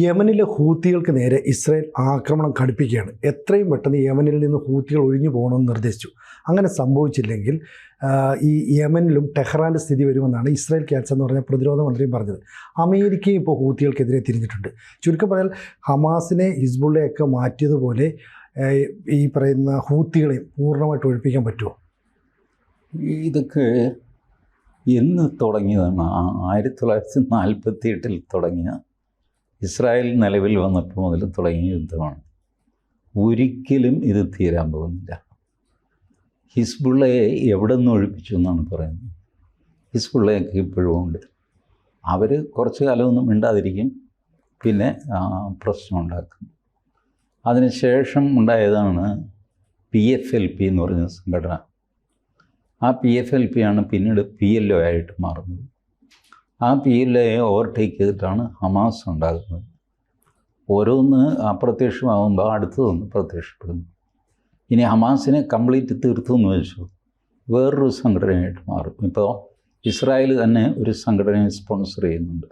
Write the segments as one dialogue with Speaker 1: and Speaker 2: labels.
Speaker 1: യമനിലെ ഹൂത്തികൾക്ക് നേരെ ഇസ്രായേൽ ആക്രമണം കടുപ്പിക്കുകയാണ്. എത്രയും പെട്ടെന്ന് യമനിൽ നിന്ന് ഹൂത്തികൾ ഒഴിഞ്ഞു പോകണമെന്ന് നിർദ്ദേശിച്ചു. അങ്ങനെ സംഭവിച്ചില്ലെങ്കിൽ ഈ യമനിലും ടെഹ്റാൻ്റെ സ്ഥിതി വരുമെന്നാണ് ഇസ്രായേൽ ക്യാറ്റ്സ് എന്ന് പറഞ്ഞ പ്രതിരോധ മന്ത്രിയും പറഞ്ഞത്. അമേരിക്കയും ഇപ്പോൾ ഹൂത്തികൾക്കെതിരെ തിരിഞ്ഞിട്ടുണ്ട്. ചുരുക്കം പറഞ്ഞാൽ ഹമാസിനെ ഹിസ്ബുള്ളയൊക്കെ മാറ്റിയതുപോലെ ഈ പറയുന്ന ഹൂത്തികളെയും പൂർണ്ണമായിട്ട് ഒഴിപ്പിക്കാൻ പറ്റുമോ?
Speaker 2: ഇതൊക്കെ എന്ന് തുടങ്ങിയതാണ്. 1948 തുടങ്ങിയ ഇസ്രായേൽ നിലവിൽ വന്നപ്പോൾ മുതൽ തുടങ്ങിയ യുദ്ധമാണ്. ഒരിക്കലും ഇത് തീരാൻ പോകുന്നില്ല. ഹിസ്ബുള്ളയെ എവിടെ നിന്ന് ഒഴിപ്പിച്ചു എന്നാണ് പറയുന്നത്. ഹിസ്ബുള്ളയൊക്കെ ഇപ്പോഴും ഉണ്ട്. അവർ കുറച്ച് കാലമൊന്നും മിണ്ടാതിരിക്കും, പിന്നെ പ്രശ്നം ഉണ്ടാക്കും. അതിനുശേഷം ഉണ്ടായതാണ് PFLP എന്ന് പറഞ്ഞ സംഘടന. ആ PFLP ആണ് പിന്നീട് PLO ആയിട്ട് മാറുന്നത്. ആ PLOയെ ഓവർടേക്ക് ചെയ്തിട്ടാണ് ഹമാസ് ഉണ്ടാകുന്നത്. ഓരോന്ന് അപ്രത്യക്ഷമാകുമ്പോൾ അടുത്തതൊന്ന് പ്രത്യക്ഷപ്പെടുന്നു. ഇനി ഹമാസിനെ കംപ്ലീറ്റ് തീർത്തു എന്ന് വെച്ചു വേറൊരു സംഘടനയായിട്ട് മാറും. ഇപ്പോൾ ഇസ്രായേൽ തന്നെ ഒരു സംഘടനയെ സ്പോൺസർ ചെയ്യുന്നുണ്ട്.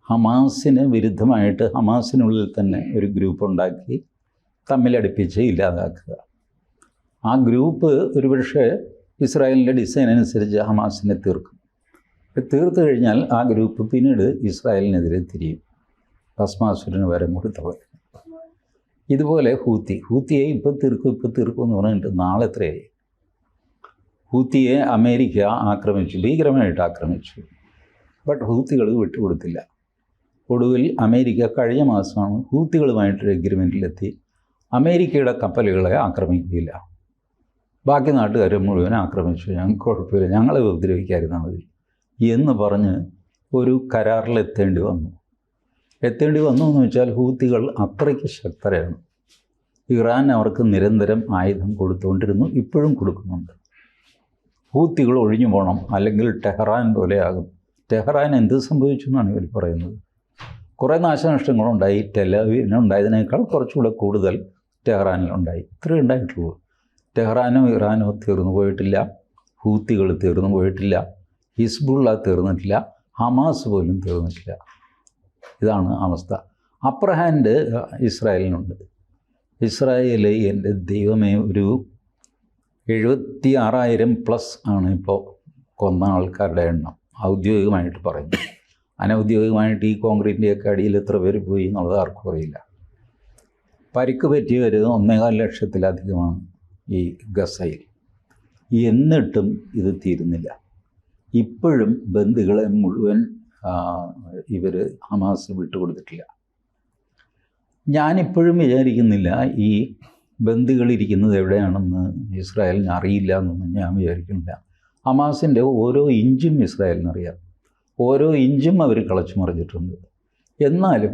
Speaker 2: ഹമാസിന് വിരുദ്ധമായിട്ട് ഹമാസിനുള്ളിൽ തന്നെ ഒരു ഗ്രൂപ്പ് ഉണ്ടാക്കി തമ്മിലടുപ്പിച്ച് ഇല്ലാതാക്കുക. ആ ഗ്രൂപ്പ് ഒരുപക്ഷെ ഇസ്രായേലിൻ്റെ ഡിസൈൻ അനുസരിച്ച് ഹമാസിനെ തീർക്കും. തീർത്തു കഴിഞ്ഞാൽ ആ ഗ്രൂപ്പ് പിന്നീട് ഇസ്രായേലിനെതിരെ തിരിയും. ഭസ്മാസുരന് വരം കൊടുത്തവർ. ഇതുപോലെ ഹൂത്തിയെ ഇപ്പോൾ തീർക്കും എന്ന് പറഞ്ഞിട്ട് നാളെ എത്രയായി? ഹൂത്തിയെ അമേരിക്ക ആക്രമിച്ചു, ഭീകരമായിട്ട് ആക്രമിച്ചു. ബട്ട് ഹൂത്തികൾ വിട്ടുകൊടുത്തില്ല. ഒടുവിൽ അമേരിക്ക കഴിഞ്ഞ മാസമാണ് ഹൂത്തികളുമായിട്ടൊരു എഗ്രിമെൻറ്റിലെത്തി അമേരിക്കയുടെ കപ്പലുകളെ ആക്രമിക്കുകയില്ല, ബാക്കി നാട്ടുകാരെ മുഴുവൻ ആക്രമിച്ചു, ഞങ്ങൾക്ക് കുഴപ്പമില്ല, ഞങ്ങളെ ഉപദ്രവിക്കാതിരുന്നാൽ മതി എന്ന് പറഞ്ഞ് ഒരു കരാറിലെത്തേണ്ടി വന്നു എന്ന് വെച്ചാൽ ഹൂത്തികൾ അത്രയ്ക്ക് ശക്തരാണ്. ഇറാൻ അവർക്ക് നിരന്തരം ആയുധം കൊടുത്തുകൊണ്ടിരുന്നു, ഇപ്പോഴും കൊടുക്കുന്നുണ്ട്. ഹൂത്തികൾ ഒഴിഞ്ഞു പോകണം, അല്ലെങ്കിൽ ടെഹ്റാൻ പോലെയാകും. ടെഹ്റാൻ എന്ത് സംഭവിച്ചു എന്നാണ് ഇവർ പറയുന്നത്. കുറേ നാശനഷ്ടങ്ങളുണ്ടായി. ടെലവീവിനുണ്ടായതിനേക്കാൾ കുറച്ചുകൂടെ കൂടുതൽ ടെഹ്റാനിലുണ്ടായി. ഇത്രയേ ഉണ്ടായിട്ടുള്ളൂ. ടെഹ്റാനോ ഇറാനോ തീർന്നു പോയിട്ടില്ല, ഹൂത്തികൾ തീർന്നു പോയിട്ടില്ല, ഹിസ്ബുള്ള തീർന്നിട്ടില്ല, ഹമാസ് പോലും തീർന്നിട്ടില്ല. ഇതാണ് അവസ്ഥ. Upper hand ഇസ്രായേലിനുണ്ട്. ഇസ്രായേൽ എൻ്റെ ദൈവമേ ഒരു 76,000+ ആണ് ഇപ്പോൾ കൊന്ന ആൾക്കാരുടെ എണ്ണം ഔദ്യോഗികമായിട്ട് പറയുന്നു. അനൗദ്യോഗികമായിട്ട് ഈ കോൺക്രീറ്റിൻ്റെയൊക്കെ അടിയിൽ എത്ര പേര് പോയി എന്നുള്ളത് ആർക്കും അറിയില്ല. പരിക്ക് പറ്റിയവർ 1.25 ലക്ഷത്തിലധികമാണ് ഈ ഗസയിൽ. എന്നിട്ടും ഇത് തീരുന്നില്ല. ഇപ്പോഴും ബന്ദികളെ മുഴുവൻ ഇവർ ഹമാസ് വിട്ടുകൊടുത്തിട്ടില്ല. ഞാനിപ്പോഴും വിചാരിക്കുന്നില്ല ഈ ബന്ദികളിരിക്കുന്നത് എവിടെയാണെന്ന് ഇസ്രായേലിന് അറിയില്ല എന്നൊന്നും ഞാൻ വിചാരിക്കുന്നില്ല. ഹമാസിൻ്റെ ഓരോ ഇഞ്ചും ഇസ്രായേലിനറിയാം. ഓരോ ഇഞ്ചും അവർ കളച്ചു മറിഞ്ഞിട്ടുണ്ട്. എന്നാലും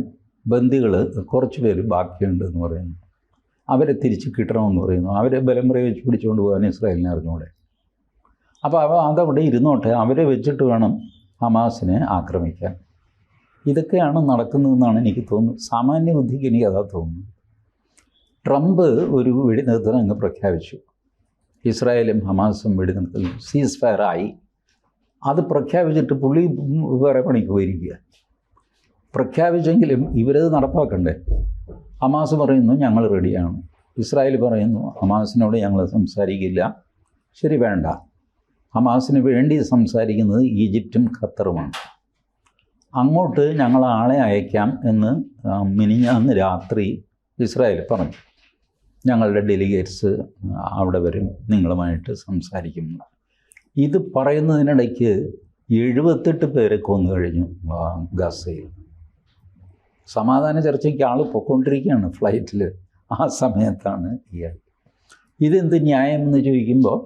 Speaker 2: ബന്ദികൾ കുറച്ച് പേര് ബാക്കിയുണ്ട് എന്ന് പറയുന്നു. അവരെ തിരിച്ച് കിട്ടണമെന്ന് പറയുന്നു. അവരെ ബലം പ്രയോഗിച്ച് പിടിച്ചുകൊണ്ട് പോകാൻ ഇസ്രായേലിനെ അറിഞ്ഞൂടെ? അപ്പോൾ അതവിടെ ഇരുന്നോട്ടെ, അവരെ വെച്ചിട്ട് വേണം ഹമാസിനെ ആക്രമിക്കാൻ. ഇതൊക്കെയാണ് നടക്കുന്നതെന്നാണ് എനിക്ക് തോന്നുന്നത്. സാമാന്യ ബുദ്ധിക്ക് എനിക്ക് അതാ തോന്നുന്നു. ട്രംപ് ഒരു വെടിനിർത്തൽ അങ്ങ് പ്രഖ്യാപിച്ചു. ഇസ്രായേലും ഹമാസും വെടിനിർത്തൽ സീസ് ഫയർ ആയി. അത് പ്രഖ്യാപിച്ചിട്ട് പുള്ളി വേറെ പണിക്ക് പോയിരിക്കുക. പ്രഖ്യാപിച്ചെങ്കിലും ഇവരത് നടപ്പാക്കണ്ടേ? ഹമാസ് പറയുന്നു ഞങ്ങൾ റെഡിയാണ്, ഇസ്രായേൽ പറയുന്നു ഹമാസിനോട് ഞങ്ങൾ സംസാരിക്കില്ല. ശരി, വേണ്ട. ഹമാസിന് വേണ്ടി സംസാരിക്കുന്നത് ഈജിപ്തും ഖത്തറുമാണ്. അങ്ങോട്ട് ഞങ്ങൾ ആളെ അയക്കാം എന്ന് മിനിഞ്ഞാന്ന് രാത്രി ഇസ്രായേൽ പറഞ്ഞു. ഞങ്ങളുടെ ഡെലിഗേറ്റ്സ് അവിടെ വരും, നിങ്ങളുമായിട്ട് സംസാരിക്കും. ഇത് പറയുന്നതിനിടയ്ക്ക് 78 പേരെ കൊന്നു കഴിഞ്ഞു ഗസയിൽ. സമാധാന ചർച്ചയ്ക്ക് ആൾ പൊയ്ക്കൊണ്ടിരിക്കുകയാണ് ഫ്ലൈറ്റിൽ. ആ സമയത്താണ് ഇയാൾ. ഇതെന്ത് ന്യായമെന്ന് ചോദിക്കുമ്പോൾ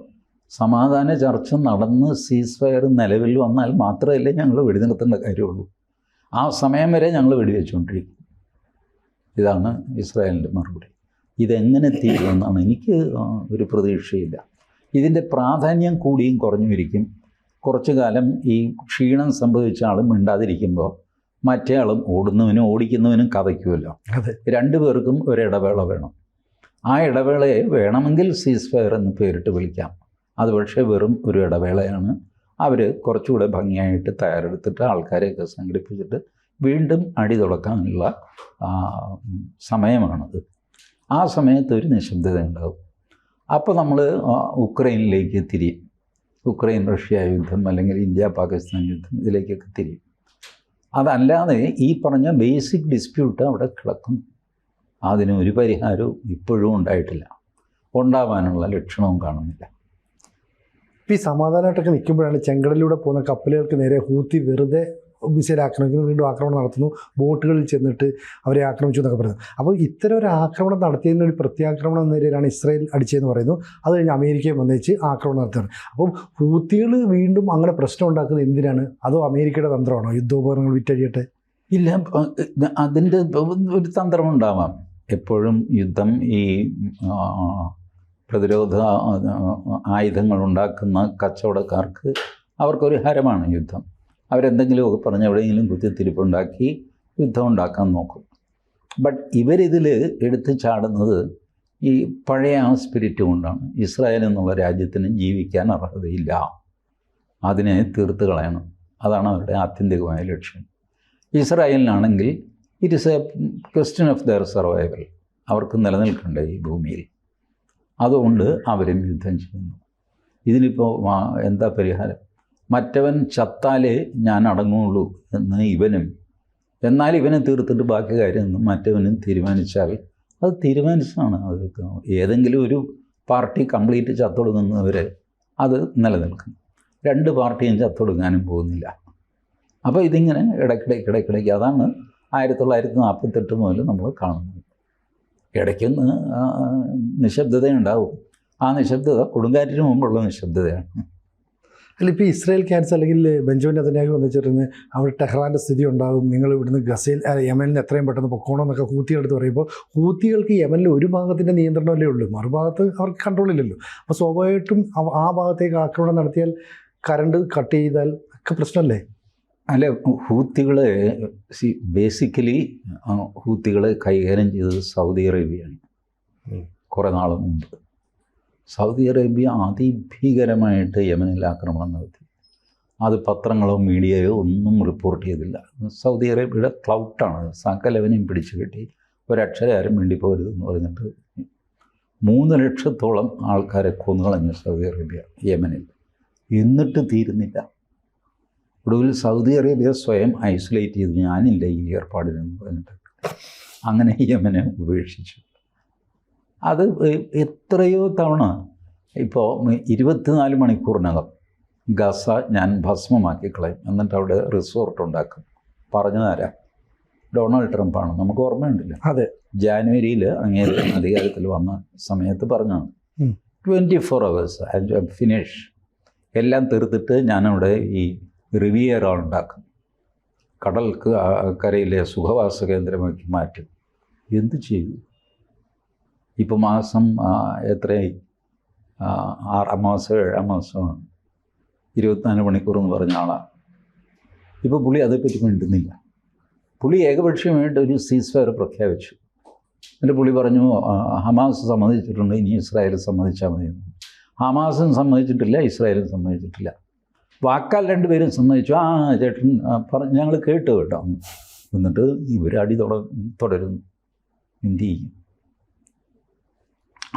Speaker 2: സമാധാന ചർച്ച നടന്ന് സീസ് ഫയർ നിലവിൽ വന്നാൽ മാത്രമല്ലേ ഞങ്ങൾ വെടിനിർത്തേണ്ട കാര്യമുള്ളൂ. ആ സമയം വരെ ഞങ്ങൾ വെടിവെച്ചുകൊണ്ടിരിക്കും. ഇതാണ് ഇസ്രായേലിൻ്റെ മറുപടി. ഇതെങ്ങനെ തീരുമെന്നാണ് എനിക്ക് ഒരു പ്രതീക്ഷയില്ല. ഇതിൻ്റെ പ്രാധാന്യം കൂടിയും കുറഞ്ഞു ഇരിക്കും. കുറച്ചു കാലം ഈ ക്ഷീണം സംഭവിച്ച ആളും മിണ്ടാതിരിക്കുമ്പോൾ മറ്റേ ആളും ഓടുന്നവനും ഓടിക്കുന്നവനും കഥയ്ക്കുമല്ലോ. രണ്ടുപേർക്കും ഒരിടവേള വേണം. ആ ഇടവേളയെ വേണമെങ്കിൽ സീസ് ഫയർ എന്ന് പേരിട്ട് വിളിക്കാം. അത് പക്ഷേ വെറും ഒരു ഇടവേളയാണ്. അവർ കുറച്ചുകൂടെ ഭംഗിയായിട്ട് തയ്യാറെടുത്തിട്ട് ആൾക്കാരെയൊക്കെ സംഘടിപ്പിച്ചിട്ട് വീണ്ടും അടി തുടക്കാനുള്ള സമയമാണത്. ആ സമയത്ത് ഒരു നിശബ്ദത ഉണ്ടാകും. അപ്പോൾ നമ്മൾ ഉക്രൈനിലേക്ക് തിരിയും. ഉക്രൈൻ റഷ്യ യുദ്ധം അല്ലെങ്കിൽ ഇന്ത്യ പാകിസ്ഥാൻ യുദ്ധം ഇതിലേക്കൊക്കെ തിരിയും. അതല്ലാതെ ഈ പറഞ്ഞ ബേസിക് ഡിസ്പ്യൂട്ട് അവിടെ കിടക്കുന്നു. അതിന് ഒരു പരിഹാരവും ഇപ്പോഴും ഉണ്ടായിട്ടില്ല, ഉണ്ടാവാനുള്ള ലക്ഷണവും കാണുന്നില്ല.
Speaker 1: ഇപ്പോൾ ഈ സമാധാനമായിട്ടൊക്കെ നിൽക്കുമ്പോഴാണ് ചെങ്കടലിലൂടെ പോകുന്ന കപ്പലുകൾക്ക് നേരെ ഹൂത്തി വെറുതെ മിസൈൽ ആക്രമിക്കുന്നു, വീണ്ടും ആക്രമണം നടത്തുന്നു, ബോട്ടുകളിൽ ചെന്നിട്ട് അവരെ ആക്രമിച്ചു എന്നൊക്കെ പറയുന്നത്. അപ്പോൾ ഇത്തരം ഒരു ആക്രമണം നടത്തിയതിന് ഒരു പ്രത്യാക്രമണം എന്ന നിലയിലാണ് ഇസ്രായേൽ അടിച്ചതെന്ന് പറയുന്നു. അത് കഴിഞ്ഞ് അമേരിക്കയും വന്നേച്ച് ആക്രമണം നടത്തുകയാണ്. അപ്പം ഹൂത്തികൾ വീണ്ടും അങ്ങനെ പ്രശ്നം ഉണ്ടാക്കുന്നത് എന്തിനാണ്? അതോ അമേരിക്കയുടെ തന്ത്രമാണോ യുദ്ധോപകരണങ്ങൾ വിറ്റഴിയട്ടെ?
Speaker 2: ഇല്ല, അതിൻ്റെ ഒരു തന്ത്രമുണ്ടാവാം. എപ്പോഴും യുദ്ധം ഈ പ്രതിരോധ ആയുധങ്ങൾ ഉണ്ടാക്കുന്ന കച്ചവടക്കാർക്ക് അവർക്കൊരു ഹരമാണ് യുദ്ധം. അവരെന്തെങ്കിലുമൊക്കെ പറഞ്ഞ് എവിടെയെങ്കിലും കുത്തിത്തിരിപ്പുണ്ടാക്കി യുദ്ധം ഉണ്ടാക്കാൻ നോക്കും. ബട്ട് ഇവരിതിൽ എടുത്ത് ചാടുന്നത് ഈ പഴയ ആ സ്പിരിറ്റ് കൊണ്ടാണ്. ഇസ്രായേൽ എന്നുള്ള രാജ്യത്തിന് ജീവിക്കാൻ അർഹതയില്ല, അതിനെ തീർത്ത് കളയണം. അതാണ് അവരുടെ ആത്യന്തികമായ ലക്ഷ്യം. ഇസ്രായേലിനാണെങ്കിൽ it is a question of their survival. അവർക്ക് നിലനിൽക്കണ്ടേ ഈ ഭൂമിയിൽ, അതുകൊണ്ട് അവരും യുദ്ധം ചെയ്യുന്നു. ഇതിനിപ്പോൾ എന്താ പരിഹാരം? മറ്റവൻ ചത്താലേ ഞാൻ അടങ്ങുള്ളൂ എന്ന് ഇവനും, എന്നാൽ ഇവനെ തീർത്തിട്ട് ബാക്കി കാര്യം മറ്റവനും തീരുമാനിച്ചാൽ അത് തീരുമാനിച്ചതാണ്. അത് ഏതെങ്കിലും ഒരു പാർട്ടി കംപ്ലീറ്റ് ചത്തൊടുങ്ങുന്നവരെ അത് നിലനിൽക്കും. രണ്ട് പാർട്ടിയും ചത്തൊടുങ്ങാനും പോകുന്നില്ല. അപ്പോൾ ഇതിങ്ങനെ ഇടയ്ക്കിടയ്ക്ക് അതാണ് 1948 മുതൽ നമ്മൾ കാണുന്നത്. ഇടയ്ക്കൊന്ന് നിശബ്ദതയുണ്ടാവും. ആ നിശബ്ദത കൊടുങ്കാറ്റിന് മുമ്പുള്ള നിശബ്ദതയാണ്.
Speaker 1: അല്ല, ഇപ്പോൾ ഇസ്രായേൽ ക്യാൻസർ അല്ലെങ്കിൽ ബെഞ്ചമിൻ നെതന്യാഹു വന്നിച്ചിരുന്ന് അവിടെ ടെഹ്റാൻ്റെ സ്ഥിതി ഉണ്ടാകും, നിങ്ങൾ ഇവിടുന്ന് ഗസയിൽ യമനിൽ എത്രയും പെട്ടെന്ന് പൊക്കോണം എന്നൊക്കെ ഹൂത്തികളെടുത്ത് പറയുമ്പോൾ ഹൂത്തികൾക്ക് യമനിൽ ഒരു ഭാഗത്തിൻ്റെ നിയന്ത്രണമല്ലേ ഉള്ളൂ, മറുഭാഗത്ത് അവർക്ക് കൺട്രോളില്ലല്ലോ. അപ്പോൾ സ്വാഭാവികമായിട്ടും ആ ഭാഗത്തേക്ക് ആക്രമണം നടത്തിയാൽ, കറണ്ട് കട്ട് ചെയ്താൽ ഒക്കെ പ്രശ്നമല്ലേ?
Speaker 2: അല്ല, ഹൂത്തികളെ ബേസിക്കലി ഹൂത്തികളെ കൈകാര്യം ചെയ്തത് സൗദി അറേബ്യയാണ് കുറേ നാൾ മുമ്പ്. സൗദി അറേബ്യ അതിഭീകരമായിട്ട് യമനിൽ ആക്രമണം നടത്തി. അത് പത്രങ്ങളോ മീഡിയയോ ഒന്നും റിപ്പോർട്ട് ചെയ്തില്ല. സൗദി അറേബ്യയുടെ ക്ലൗട്ടാണ്. സകലവനെയും പിടിച്ചു കെട്ടി ഒരക്ഷരം ആരും വേണ്ടി പോരുതെന്ന് പറഞ്ഞിട്ട് 3 ലക്ഷത്തോളം ആൾക്കാരെ കൊന്നുകളഞ്ഞു സൗദി അറേബ്യ യമനിൽ. എന്നിട്ട് തീരുന്നില്ല. ഒടുവിൽ സൗദി അറേബ്യ സ്വയം ഐസൊലേറ്റ് ചെയ്ത് ഞാനില്ല ഈ ഏർപ്പാടിനെന്ന് പറഞ്ഞിട്ട് അങ്ങനെ യമനെ ഉപേക്ഷിച്ചു. അത് എത്രയോ തവണ ഇപ്പോൾ 24 മണിക്കൂറിനകം ഗസ ഞാൻ ഭസ്മമാക്കി കളയും, എന്നിട്ട് അവിടെ റിസോർട്ട് ഉണ്ടാക്കും. പറഞ്ഞതാരാ? ഡൊണാൾഡ് ട്രംപാണ്. നമുക്ക് ഓർമ്മയുണ്ടല്ലോ.
Speaker 1: അതെ,
Speaker 2: ജാനുവരിയിൽ അങ്ങേര് അധികാരത്തിൽ വന്ന സമയത്ത് പറഞ്ഞാണ് 24 hours ഫിനിഷ്, എല്ലാം തീർത്തിട്ട് ഞാനവിടെ ഈ റിവിയറ ഉണ്ടാക്കും, കടൽക്ക് കരയിലെ സുഖവാസ കേന്ദ്രമാക്കി മാറ്റും. എന്ത് ചെയ്തു? ഇപ്പോൾ മാസം എത്രയായി? 6 മാസം 7 മാസമാണ്. 24 മണിക്കൂർ എന്ന് പറഞ്ഞ ആളാണ്. ഇപ്പോൾ പുള്ളി അതേപ്പറ്റി മിണ്ടുന്നില്ല. പുള്ളി ഏകപക്ഷീയമായിട്ട് ഒരു സീസ്ഫയർ പ്രഖ്യാപിച്ചു. എന്നിട്ട് പുള്ളി പറഞ്ഞു ഹമാസ് സമ്മതിച്ചിട്ടുണ്ട്, ഇനി ഇസ്രായേൽ സമ്മതിച്ചാൽ മതി. ഹമാസും സമ്മതിച്ചിട്ടില്ല, ഇസ്രായേലും സമ്മതിച്ചിട്ടില്ല. വാക്കാൽ 2 പേരും സമ്മതിച്ചു. ചേട്ടൻ പറഞ്ഞു, ഞങ്ങൾ കേട്ടു കേട്ടോ. എന്നിട്ട് ഇവരടി തുടരുന്നു. എന്ത് ചെയ്യും?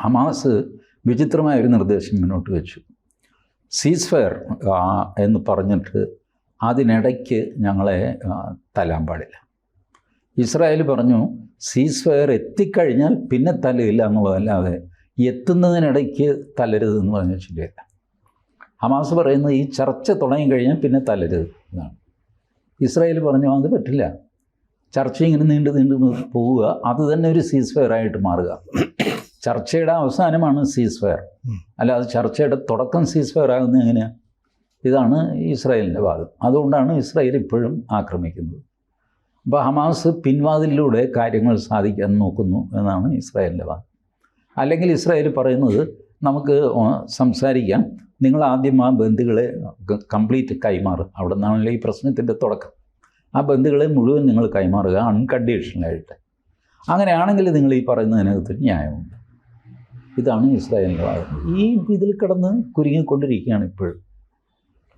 Speaker 2: ഹമാസ് വിചിത്രമായൊരു നിർദ്ദേശം മുന്നോട്ട് വെച്ചു. സീസ്ഫയർ എന്ന് പറഞ്ഞിട്ട് അതിനിടയ്ക്ക് ഞങ്ങളെ തല്ലാൻ പാടില്ല. ഇസ്രായേൽ പറഞ്ഞു സീസ്ഫയർ എത്തിക്കഴിഞ്ഞാൽ പിന്നെ തല്ലില്ല എന്നുള്ളതല്ലാതെ എത്തുന്നതിനിടയ്ക്ക് തല്ലരുതെന്ന് പറഞ്ഞ ശരിയല്ല. ഹമാസ് പറയുന്നത് ഈ ചർച്ച തുടങ്ങിക്കഴിഞ്ഞാൽ പിന്നെ തല്ലരുത് എന്നാണ്. ഇസ്രായേൽ പറഞ്ഞു അത് പറ്റില്ല, ചർച്ച ഇങ്ങനെ നീണ്ടു പോവുക, അത് തന്നെ ഒരു സീസ്ഫയർ ആയിട്ട് മാറുക. ചർച്ചയുടെ അവസാനമാണ് സീസ്ഫയർ, അല്ലാതെ ചർച്ചയുടെ തുടക്കം സീസ്ഫയർ ആകുന്നത് എങ്ങനെയാണ്? ഇതാണ് ഇസ്രായേലിൻ്റെ വാദം. അതുകൊണ്ടാണ് ഇസ്രായേൽ ഇപ്പോഴും ആക്രമിക്കുന്നത്. അപ്പോൾ ഹമാസ് പിൻവാതിലൂടെ കാര്യങ്ങൾ സാധിക്കാൻ നോക്കുന്നു എന്നാണ് ഇസ്രായേലിൻ്റെ വാദം. അല്ലെങ്കിൽ ഇസ്രായേൽ പറയുന്നത് നമുക്ക് സംസാരിക്കാം, നിങ്ങൾ ആദ്യം ആ ബന്ദികളെ കംപ്ലീറ്റ് കൈമാറുക. അവിടെ നിന്നാണല്ലോ ഈ പ്രശ്നത്തിൻ്റെ തുടക്കം. ആ ബന്ദികളെ മുഴുവൻ നിങ്ങൾ കൈമാറുക അൺകണ്ടീഷണലായിട്ട്. അങ്ങനെയാണെങ്കിൽ നിങ്ങൾ ഈ പറയുന്നതിനകത്ത് ന്യായമുണ്ട്. ഇതാണ് ഇസ്രായേലിൻ്റെ വാദം. ഈ ഇതിൽ കിടന്ന് കുരുങ്ങിക്കൊണ്ടിരിക്കുകയാണ് ഇപ്പോഴും.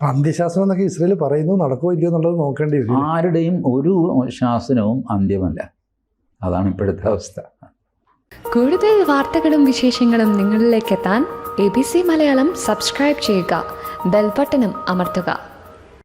Speaker 1: അപ്പം അന്ത്യശാസനം എന്നൊക്കെ ഇസ്രയേൽ പറയുന്നു, നടക്കുമോ ഇല്ലയോ എന്നുള്ളത് നോക്കേണ്ടി വരും.
Speaker 2: ആരുടെയും ഒരു ശാസനവും അന്ത്യമല്ല. അതാണ് ഇപ്പോഴത്തെ അവസ്ഥ.
Speaker 3: കൂടുതൽ വാർത്തകളും വിശേഷങ്ങളും നിങ്ങളിലേക്ക് എത്താൻ ABC മലയാളം സബ്സ്ക്രൈബ് ചെയ്യുക, ബെൽബട്ടനും അമർത്തുക.